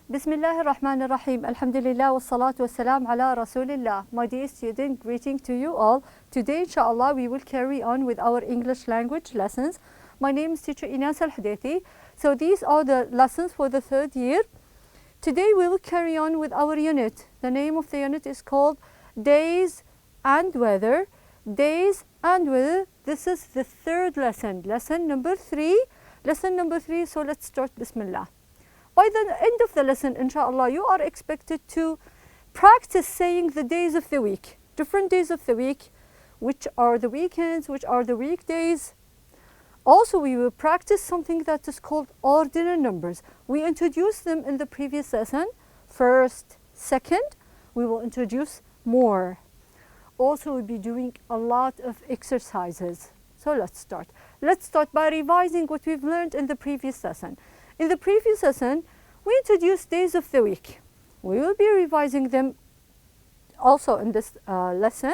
Bismillah ar-Rahman ar-Rahim. Alhamdulillah wa salatu wa salam ala Rasulillah. My dear student, greeting to you all. Today, inshallah, we will carry on with our English language lessons. My name is teacher Inas al-Hudaythi. So these are the lessons for the third year. Today we will carry on with our unit. The name of the unit is called Days and Weather. Days and Weather. This is the third lesson. Lesson number 3. Lesson number 3. So let's start. Bismillah. By the end of the lesson, inshallah, you are expected to practice saying the days of the week. Different days of the week. Which are the weekends, which are the weekdays. Also, we will practice something that is called ordinal numbers. We introduced them in the previous lesson. First, second, we will introduce more. Also, we'll be doing a lot of exercises. So let's start. Let's start by revising what we've learned in the previous lesson. In the previous lesson, we introduced days of the week. We will be revising them also in this lesson.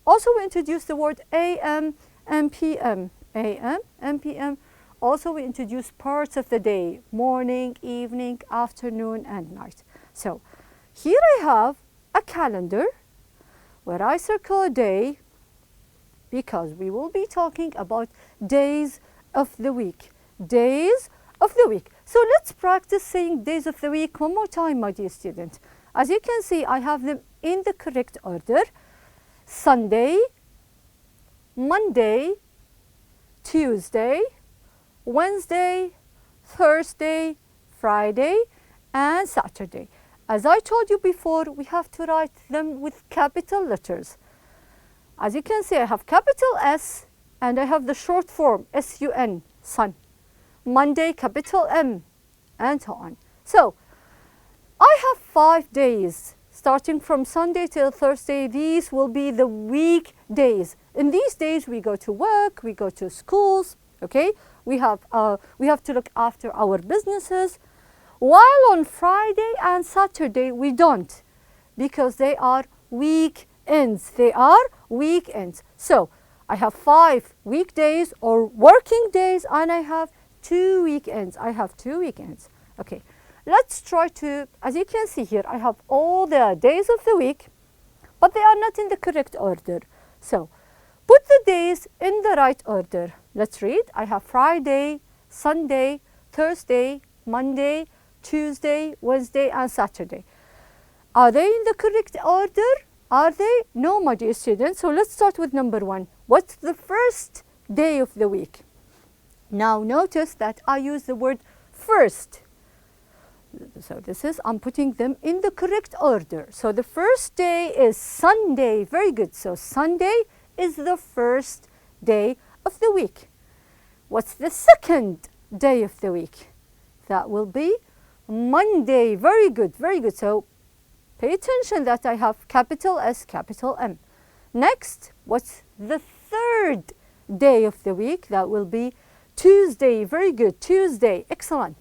Also, we introduced the word AM and PM. AM and PM. Also, we introduced parts of the day, morning, evening, afternoon, and night. So, here I have a calendar where I circle a day because we will be talking about days of the week. Days of the week. So, let's practice saying days of the week one more time, my dear student. As you can see, I have them in the correct order. Sunday, Monday, Tuesday, Wednesday, Thursday, Friday, and Saturday. As I told you before, we have to write them with capital letters. As you can see, I have capital S and I have the short form S-U-N, sun. Monday, capital M, and so on. So, I have 5 days. Starting from Sunday till Thursday, these will be the weekdays. In these days, we go to work, we go to schools, okay? We have to look after our businesses. While on Friday and Saturday, we don't, because they are weekends. They are weekends. So, I have 5 weekdays or working days, and I have 2 weekends. I have 2 weekends. Okay. Let's try to, as you can see here, I have all the days of the week, but they are not in the correct order. So, put the days in the right order. Let's read. I have Friday, Sunday, Thursday, Monday, Tuesday, Wednesday, and Saturday. Are they in the correct order? Are they? No, my dear students. So, let's start with number 1. What's the first day of the week? Now, notice that I use the word first. So this is, I'm putting them in the correct order. So the first day is Sunday. Very good. So Sunday is the first day of the week. What's the second day of the week? That will be Monday. Very good. Very good. So pay attention that I have capital S, capital M. Next, what's the third day of the week? That will be Tuesday. Very good. Tuesday. Excellent.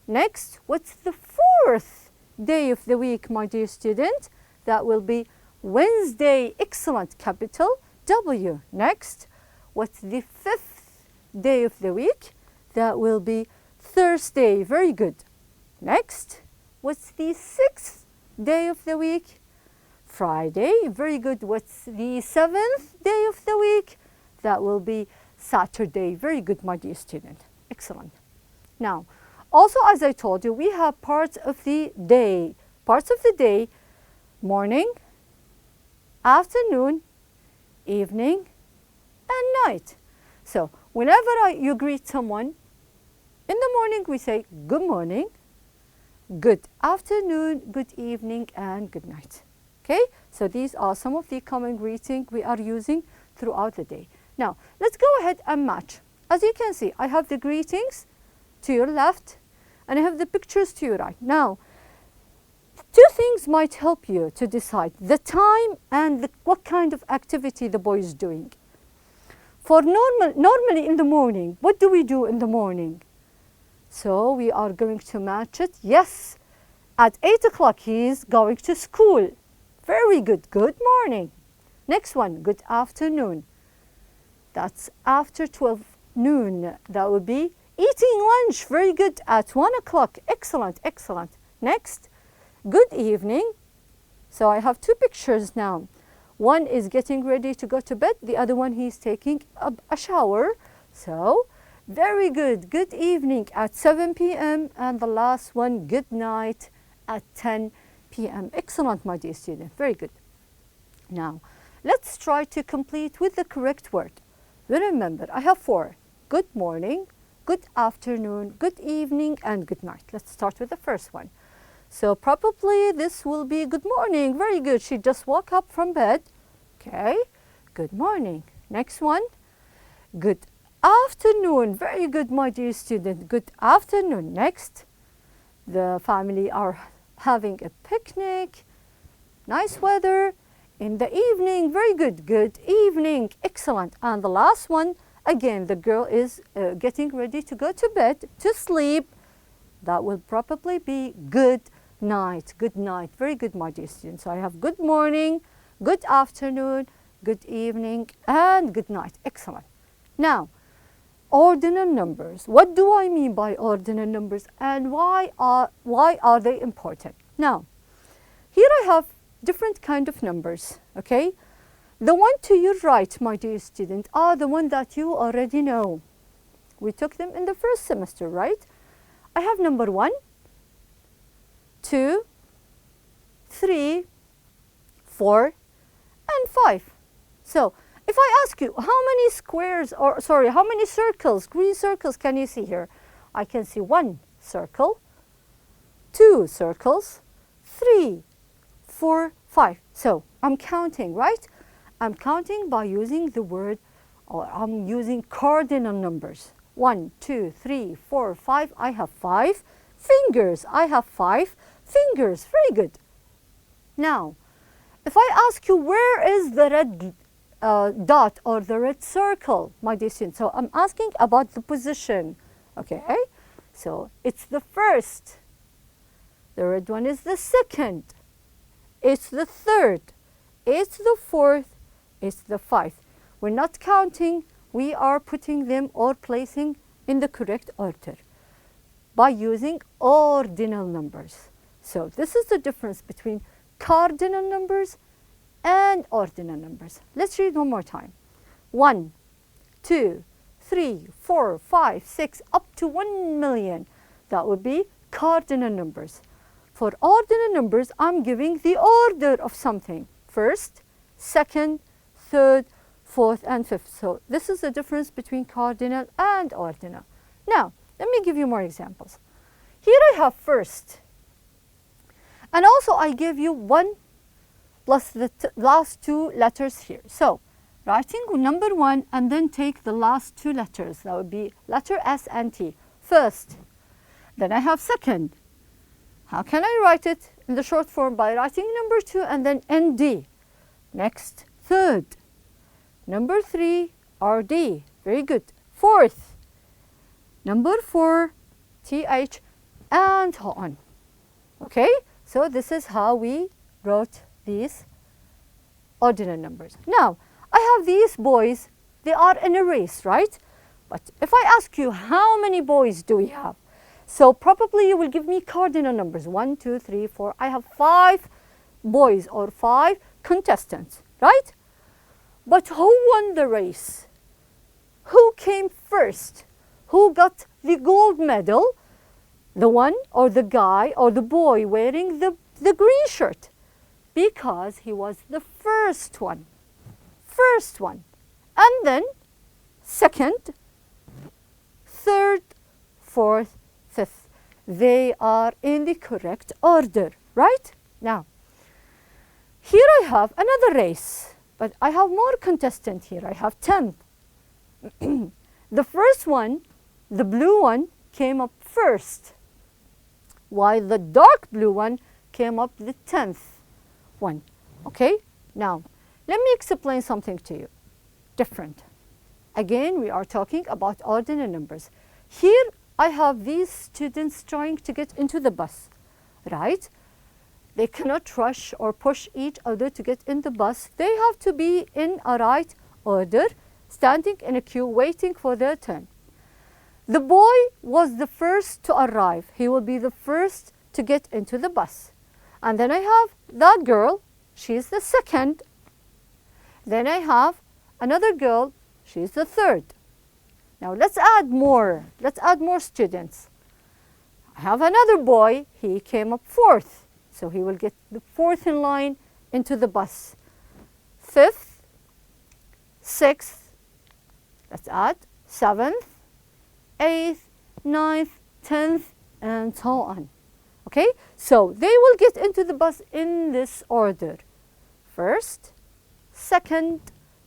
Next, what's the fourth day of the week, my dear student? That will be Wednesday. Excellent. Capital W. Next, what's the fifth day of the week? That will be Thursday. Very good. Next, what's the sixth day of the week? Friday. Very good. What's the seventh day of the week? That will be Saturday. Very good, my dear student. Excellent. Now, also, as I told you, we have parts of the day. Parts of the day, morning, afternoon, evening, and night. So, whenever you greet someone, in the morning we say good morning, good afternoon, good evening, and good night. Okay? So, these are some of the common greetings we are using throughout the day. Now, let's go ahead and match. As you can see, I have the greetings to your left, and I have the pictures to your right. Now, 2 things might help you to decide the time and what kind of activity the boy is doing. For normally in the morning, what do we do in the morning? So we are going to match it. Yes, at 8 o'clock he is going to school. Very good. Good morning. Next one, good afternoon. That's after 12 noon. That would be eating lunch. Very good. At 1 o'clock. Excellent, excellent. Next, good evening. So I have two pictures now. One is getting ready to go to bed. The other one, he's taking a shower. So, very good. Good evening at 7 p.m. And the last one, good night at 10 p.m. Excellent, my dear student. Very good. Now, let's try to complete with the correct word. Remember, I have 4. Good morning, good afternoon, good evening, and good night. Let's start with the first one. So probably this will be good morning. Very good. She just woke up from bed. Okay. Good morning. Next one. Good afternoon. Very good, my dear student. Good afternoon. Next. The family are having a picnic. Nice weather. In the evening. Very good. Good evening. Excellent. And the last one. Again, the girl is getting ready to go to bed, to sleep. That will probably be good night. Good night. Very good, my dear students. So I have good morning, good afternoon, good evening, and good night. Excellent. Now, ordinal numbers. What do I mean by ordinal numbers, and why are they important? Now, here I have different kind of numbers, okay? The one to your right, my dear student, are the one that you already know. We took them in the first semester, right? I have number 1, 2, 3, 4, and 5. So, if I ask you, how many squares, or sorry, how many circles, green circles can you see here? I can see 1 circle, 2 circles, 3, 4, 5. So, I'm counting, right? I'm counting by using the word, or I'm using cardinal numbers. 1, 2, 3, 4, 5. I have 5 fingers. I have 5 fingers. Very good. Now, if I ask you, where is the red dot or the red circle, my dear student? So I'm asking about the position. Okay. So it's the first. The red one is the second. It's the third. It's the fourth. It's the fifth. We're not counting. We are putting them or placing in the correct order by using ordinal numbers. So this is the difference between cardinal numbers and ordinal numbers. Let's read one more time. 1, 2, 3, 4, 5, 6, up to 1 million. That would be cardinal numbers. For ordinal numbers, I'm giving the order of something. First, second, third, fourth, and fifth. So this is the difference between cardinal and ordinal. Now, let me give you more examples. Here I have first. And also I give you 1 plus the last 2 letters here. So, writing number 1 and then take the last 2 letters. That would be letter S and T. First. Then I have second. How can I write it in the short form? By writing number 2 and then ND. Next, third. Number 3, RD. Very good. Fourth. Number 4, TH, and so on. Okay? So this is how we wrote these ordinal numbers. Now, I have these boys. They are in a race, right? But if I ask you, how many boys do we have? So probably you will give me cardinal numbers. 1, 2, 3, 4. I have 5 boys or 5 contestants, right? But who won the race? Who came first? Who got the gold medal? The one or the guy or the boy wearing the green shirt, because he was the first one. First one. And then second, third, fourth, fifth. They are in the correct order, right? Now, here I have another race, but I have more contestants here. I have 10. The first one, the blue one, came up first, while the dark blue one came up the 10th one. Okay? Now, let me explain something to you. Different. Again, we are talking about ordinal numbers. Here, I have these students trying to get into the bus, right? They cannot rush or push each other to get in the bus. They have to be in a right order, standing in a queue, waiting for their turn. The boy was the first to arrive. He will be the first to get into the bus. And then I have that girl, she's the second. Then I have another girl, she's the third. Now let's add more students. I have another boy, he came up fourth. So he will get the fourth in line into the bus. Fifth, sixth, let's add, seventh, eighth, ninth, 10th, and so on. Okay, so they will get into the bus in this order. First, second,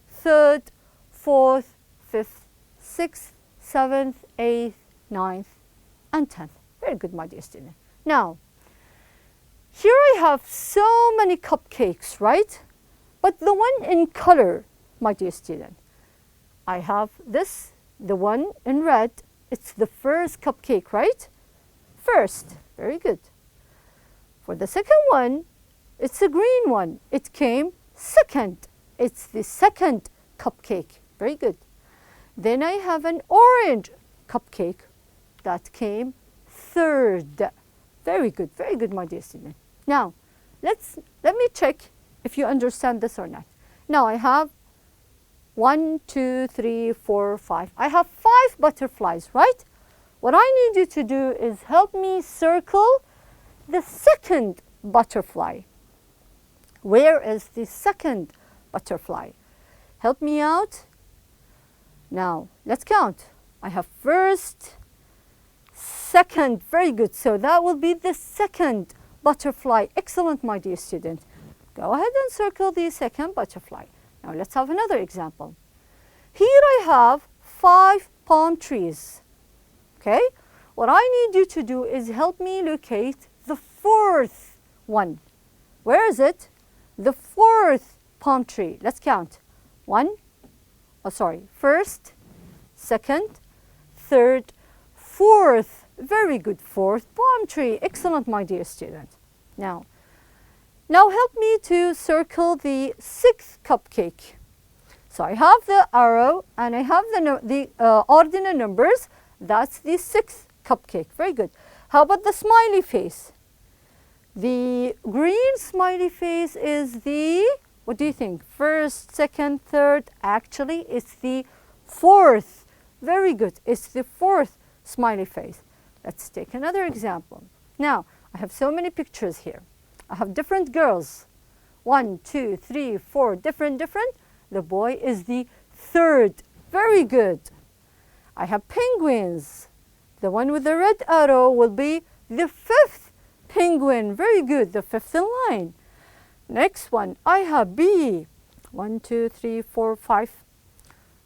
third, fourth, fifth, sixth, seventh, eighth, ninth, and 10th. Very good, my dear student. Now, here I have so many cupcakes, right? But the one in color, my dear student, I have this, the one in red, it's the first cupcake, right? First, very good. For the second one, it's a green one. It came second. It's the second cupcake, very good. Then I have an orange cupcake that came third. Very good, my dear student. Now, let me check if you understand this or not. Now I have 1, 2, 3, 4, 5. I have 5 butterflies, right? What I need you to do is help me circle the second butterfly. Where is the second butterfly? Help me out. Now, let's count. I have first, second, very good. So that will be the second butterfly. Excellent, my dear student. Go ahead and circle the second butterfly. Now let's have another example. Here I have 5 palm trees. Okay? What I need you to do is help me locate the fourth one. Where is it? The fourth palm tree. Let's count. First, second, third, fourth. Very good, fourth palm tree. Excellent, my dear student. Now help me to circle the 6th cupcake. So I have the arrow and I have the ordinal numbers. That's the 6th cupcake. Very good. How about the smiley face? The green smiley face is the, what do you think? First, second, third. Actually, it's the 4th. Very good. It's the 4th smiley face. Let's take another example. Now, I have so many pictures here. I have different girls. 1, 2, 3, 4, different. The boy is the 3rd. Very good. I have penguins. The one with the red arrow will be the 5th penguin. Very good, the 5th in line. Next one, I have bee. 1, 2, 3, 4, 5.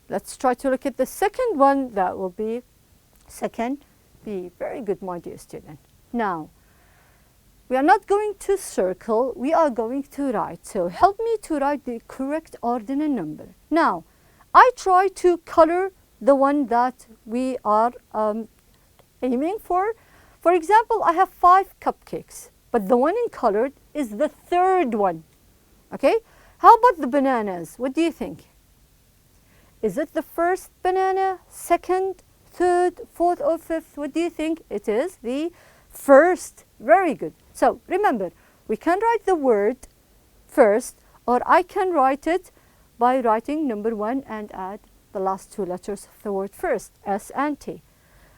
Let's try to look at the second one. That will be second bee. Very good, my dear student. Now, we are not going to circle, we are going to write. So help me to write the correct ordinal number. Now, I try to color the one that we are aiming for. For example, I have 5 cupcakes, but the one in colored is the 3rd one. Okay? How about the bananas? What do you think? Is it the first banana, second, third, 4th, or 5th? What do you think? It is the first. Very good. So remember, we can write the word first, or I can write it by writing number 1 and add the last 2 letters of the word first, S and T.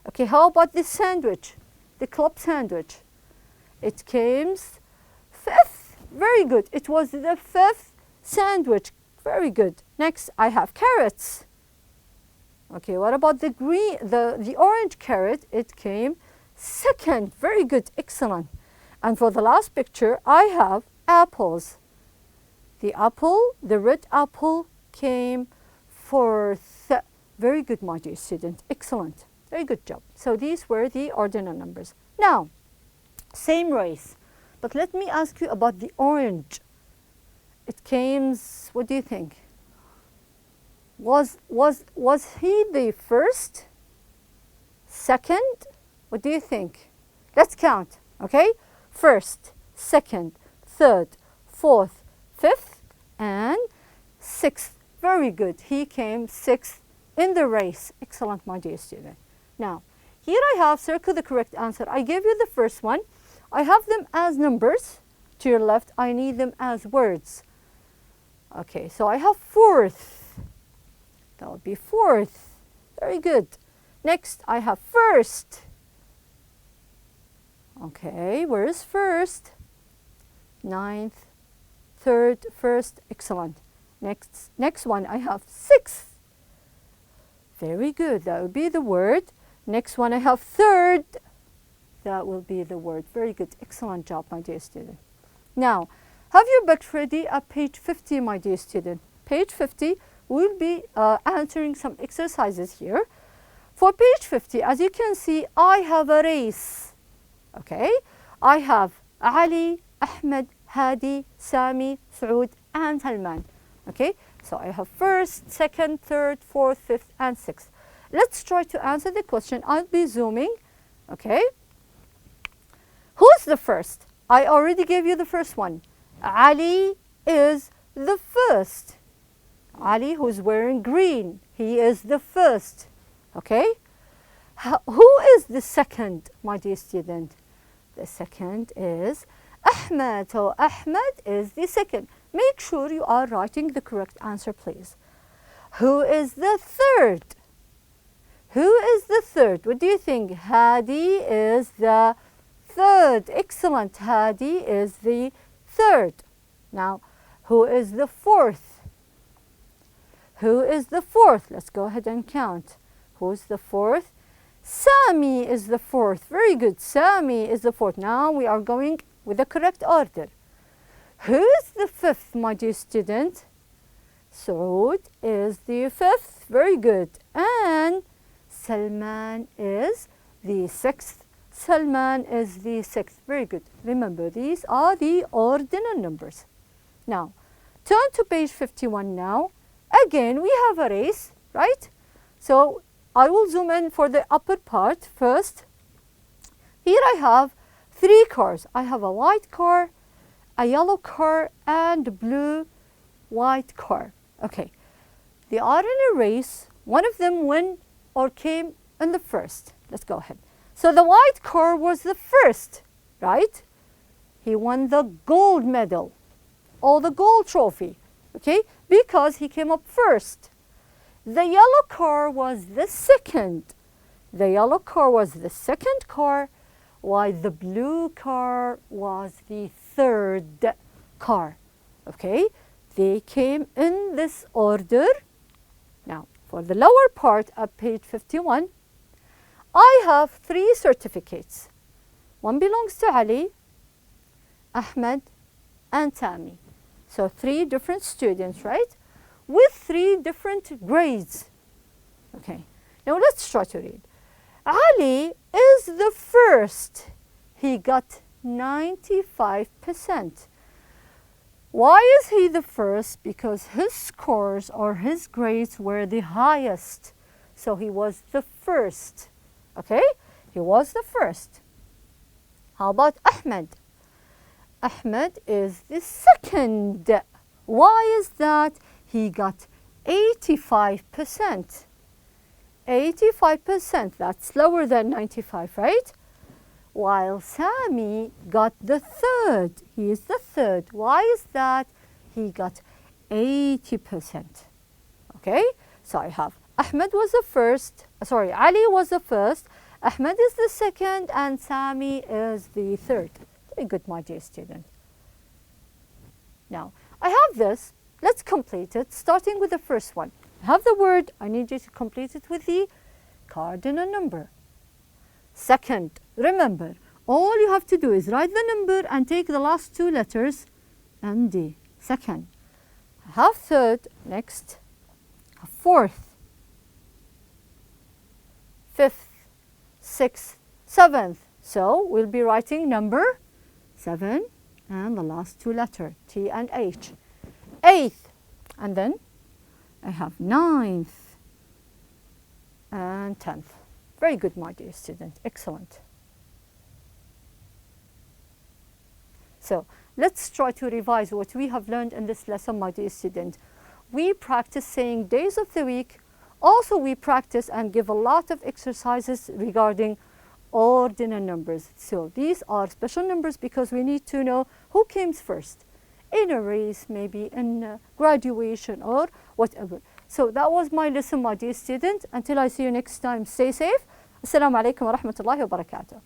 Okay, how about the sandwich, the club sandwich? It came 5th. Very good. It was the 5th sandwich. Very good. Next, I have carrots. Okay, what about the green, the orange carrot? It came 2nd. Very good. Excellent. And for the last picture, I have apples. The apple, the red apple, came 4th. Very good, my dear student. Excellent. Very good job. So these were the ordinal numbers. Now, same race, but let me ask you about the orange. It came, what do you think? Was he the first? Second? What do you think? Let's count, okay? First, second, third, 4th, 5th, and 6th. Very good. He came 6th in the race. Excellent, my dear student. Now, here I have circle the correct answer. I gave you the first one. I have them as numbers. To your left, I need them as words. Okay, so I have fourth. That would be fourth. Very good. Next, I have first. Okay, where is first? Ninth, third, first. Excellent. Next one, I have sixth. Very good. That would be the word. Next one, I have third. That will be the word. Very good. Excellent job, my dear student. Now, have your book ready at page 50, my dear student? Page 50, we'll be answering some exercises here. For page 50, as you can see, I have a race. Okay? I have Ali, Ahmed, Hadi, Sami, Saud, and Salman. Okay? So I have first, second, third, fourth, fifth, and sixth. Let's try to answer the question. I'll be zooming. Okay? Who's the first? I already gave you the first one. Ali is the first. Ali, who's wearing green, he is the first. Okay? Who is the second, my dear student? The second is Ahmed. So Ahmed is the second. Make sure you are writing the correct answer, please. Who is the third? Who is the third? What do you think? Hadi is the third. Excellent. Hadi is the third. Now, who is the fourth? Who is the fourth? Let's go ahead and count. Who's the fourth? Sami is the fourth. Very good. Sami is the fourth. Now we are going with the correct order. Who is the fifth, my dear student? Saud is the fifth. Very good. And Salman is the sixth. Salman is the sixth. Very good. Remember, these are the ordinal numbers. Now, turn to page 51 now. Again, we have a race, right? So, I will zoom in for the upper part first. Here I have three cars. I have a white car, a yellow car, and a blue white car. Okay. They are in a race. One of them won or came in the first. Let's go ahead. So the white car was the first, right? He won the gold medal or the gold trophy, okay? Because he came up first. The yellow car was the second. The yellow car was the second car, while the blue car was the third car, okay? They came in this order. Now, for the lower part of page 51, I have three certificates. One belongs to Ali, Ahmed, and Sami. So three different students, right? With three different grades. Okay, now let's try to read. Ali is the first. He got 95%. Why is he the first? Because his scores or his grades were the highest. So he was the first. Okay, he was the first. How about Ahmed? Ahmed is the second. Why is that? He got 85%. 85%, that's lower than 95, right? While Sami got the third. He is the third. Why is that? He got 80%. Okay, so I have Ahmed was the first, Ali was the first, Ahmed is the second, and Sami is the third. Very good, my dear student. Now, I have this. Let's complete it, starting with the first one. I have the word. I need you to complete it with the cardinal number. Second, remember, all you have to do is write the number and take the last two letters and the second. I have third, next, I have fourth, fifth, sixth, seventh. So we'll be writing number 7 and the last two letters, T and H. Eighth, and then I have 9th and 10th. Very good, my dear student. Excellent. So let's try to revise what we have learned in this lesson, my dear student. We practice saying days of the week. Also, we practice and give a lot of exercises regarding ordinal numbers. So these are special numbers because we need to know who came first in a race, maybe in graduation or whatever. So that was my lesson, my dear student. Until I see you next time, stay safe. Assalamu alaikum wa rahmatullahi wa barakatuh.